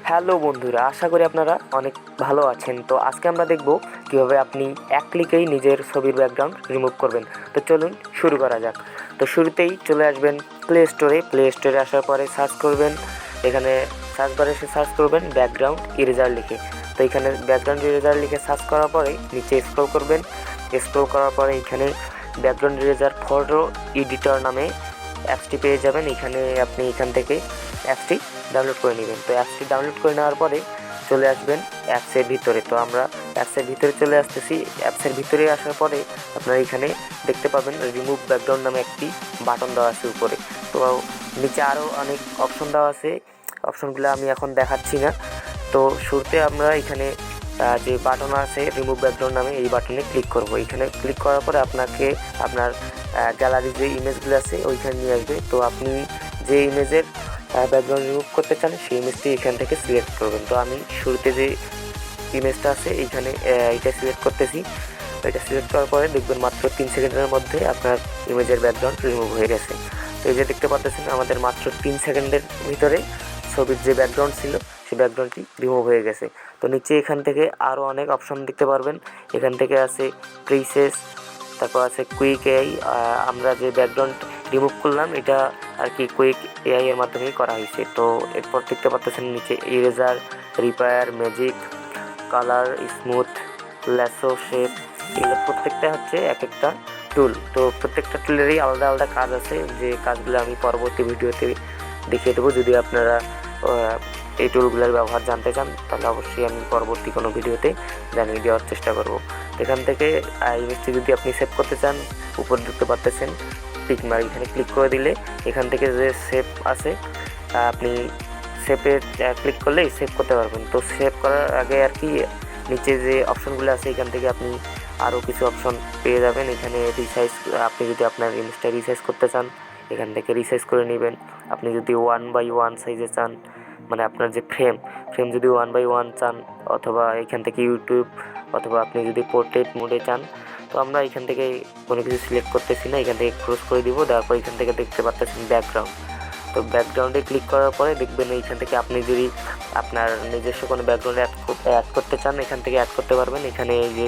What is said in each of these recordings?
Hello বন্ধুরা, আশা করি আপনারা অনেক ভালো আছেন। তো আজকে আমরা দেখব কিভাবে আপনি এক ক্লিকেই নিজের ছবির ব্যাকগ্রাউন্ড রিমুভ করবেন। তো চলুন শুরু করা যাক। তো শুরুতেই চলে আসবেন প্লে স্টোরে আসার পরে সার্চ করবেন, এখানে সার্চ বারে এসে সার্চ করবেন ব্যাকগ্রাউন্ড ইরেজার লিখে। তো এখানে ব্যাকগ্রাউন্ড ইরেজার লিখে সার্চ করার পরে নিচে স্ক্রল করবেন। স্ক্রল করার পরে এখানে ব্যাকগ্রাউন্ড ইরেজার ফটো এডিটর নামে অ্যাপসটি পেয়ে যাবেন। এখান থেকে অ্যাপসটি ডাউনলোড করে নেবেন। তো অ্যাপসটি ডাউনলোড করে নেওয়ার পরে চলে আসবেন অ্যাপসের ভিতরে। তো আমরা অ্যাপসের ভিতরে চলে আসতেছি। অ্যাপসের ভিতরে আসার পরে আপনারা এখানে দেখতে পাবেন রিমুভ ব্যাকগ্রাউন্ড নামে একটি বাটন দেওয়া আছে উপরে। তো নিচে আরও অনেক অপশন দেওয়া আছে, অপশনগুলো আমি এখন দেখাচ্ছি না। তো শুরুতে আমরা এখানে যে বাটন আছে রিমুভ ব্যাকগ্রাউন্ড নামে, এই বাটনে ক্লিক করব। এখানে ক্লিক করার পরে আপনাকে আপনার গ্যালারির যে ইমেজগুলো আছে ওইখানে নিয়ে আসবে। তো আপনি যে ইমেজের ব্যাকগ্রাউন্ড রিমুভ করতে চান সেই ইমেজটি এখান থেকে সিলেক্ট করবেন। তো আমি শুরুতে যে ইমেজটা আছে এইখানে এটা সিলেক্ট করতেছি। এটা সিলেক্ট করার পরে দেখবেন মাত্র 3 সেকেন্ডের মধ্যে আপনার ইমেজের ব্যাকগ্রাউন্ড রিমুভ হয়ে গেছে। তো এই যে দেখতে পাচ্ছেন আমাদের মাত্র 3 সেকেন্ডের ভিতরে ছবির যে ব্যাকগ্রাউন্ড ছিল সেই ব্যাকগ্রাউন্ডটি রিমুভ হয়ে গেছে। তো নিচে এখান থেকে আরও অনেক অপশন দেখতে পারবেন। এখান থেকে আছে প্রিসেস, তারপর আছে কুইক এআই। আমরা যে ব্যাকগ্রাউন্ড রিমুভ করলাম এটা আর কি কুইক এআই এর মাধ্যমেই করা হয়েছে। তো এরপর দেখতে পাচ্ছেন নিচে eraser, repair, magic, colour, smooth, lasso, shape, এগুলো প্রত্যেকটা হচ্ছে এক একটা টুল। তো প্রত্যেকটা টুলেরই আলাদা আলাদা কাজ আছে, যে কাজগুলো আমি পরবর্তী ভিডিওতে দেখিয়ে দেবো। যদি আপনারা এই টুলগুলোর ব্যবহার জানতে চান তাহলে অবশ্যই আমি পরবর্তী কোনো ভিডিওতে জানিয়ে দেওয়ার চেষ্টা করব। এখান থেকে ইমেজটি যদি আপনি সেভ করতে চান, উপর দেখতে পাচ্ছেন টিক মার্ক, এখানে ক্লিক করে দিলে এখান থেকে যে সেভ আছে আপনি সেভে ক্লিক করলেই সেভ করতে পারবেন। তো সেভ করার আগে আর কি নিচে যে অপশনগুলো আছে এখান থেকে আপনি আরও কিছু অপশন পেয়ে যাবেন। এখানে রিসাইজ, আপনি যদি আপনার ইমেজটা রিসাইজ করতে চান এখান থেকে রিসাইজ করে নেবেন। আপনি যদি 1:1 সাইজে চান, মানে আপনার যে ফ্রেম যদি 1:1 চান, অথবা এখান থেকে ইউটিউব, অথবা আপনি যদি পোর্ট্রেট মোডে চান, তো আমরা এখান থেকে কোনো কিছু সিলেক্ট করতেছি না, এখান থেকে ক্লোজ করে দিব। তারপর এখান থেকে দেখতে পাচ্ছেন ব্যাকগ্রাউন্ড। তো ব্যাকগ্রাউন্ডে ক্লিক করার পরে দেখবেন এইখান থেকে আপনি যদি আপনার নিজস্ব কোনো ব্যাকগ্রাউন্ড অ্যাড করতে চান এখান থেকে অ্যাড করতে পারবেন। এখানে এই যে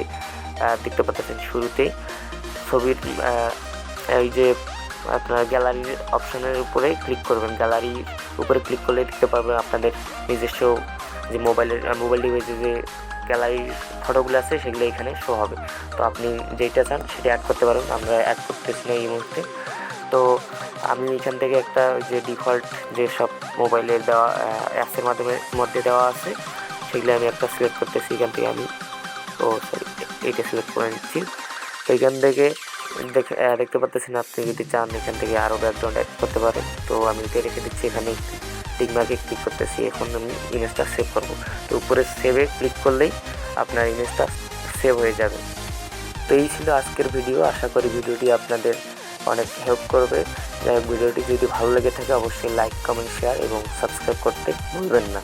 দেখতে পাচ্ছেন শুরুতেই ছবির এই যে আপনার গ্যালারির অপশনের উপরে ক্লিক করবেন। গ্যালারির উপরে ক্লিক করলে দেখতে পারবেন আপনাদের নিজস্ব যে মোবাইল ডিভাইসে যে গ্যালারির ফটোগুলো আছে সেগুলো এখানে শো হবে। তো আপনি যেটা চান সেটা অ্যাড করতে পারবেন। আমরা অ্যাড করতেছি না এই মুহূর্তে। তো আমি এখান থেকে একটা যে ডিফল্ট যে সব মোবাইলের দেওয়া অ্যাপসের মধ্যে দেওয়া আছে সেগুলো আমি একটা সিলেক্ট করতেছি। এখান থেকে আমি এইটা সিলেক্ট করে নিচ্ছি। তো এখান থেকে দেখতে পাচ্ছেন আপনি যদি চান এখান থেকে আরও ব্যাকগ্রাউন্ড অ্যাড করতে পারেন। তো আমি এটা রেখে দিচ্ছি, এখানে টিক মার্কে ক্লিক করতেছি। এখন আমি ইমেজটা সেভ করব। তো উপরে সেভে ক্লিক করলেই আপনার ইমেজটা সেভ হয়ে যাবে। তো এই ছিল আজকের ভিডিও। আশা করি ভিডিওটি আপনাদের অনেক হেল্প করবে। ভিডিওটি যদি ভালো লেগে থাকে অবশ্যই লাইক, কমেন্ট, শেয়ার এবং সাবস্ক্রাইব করতে ভুলবেন না।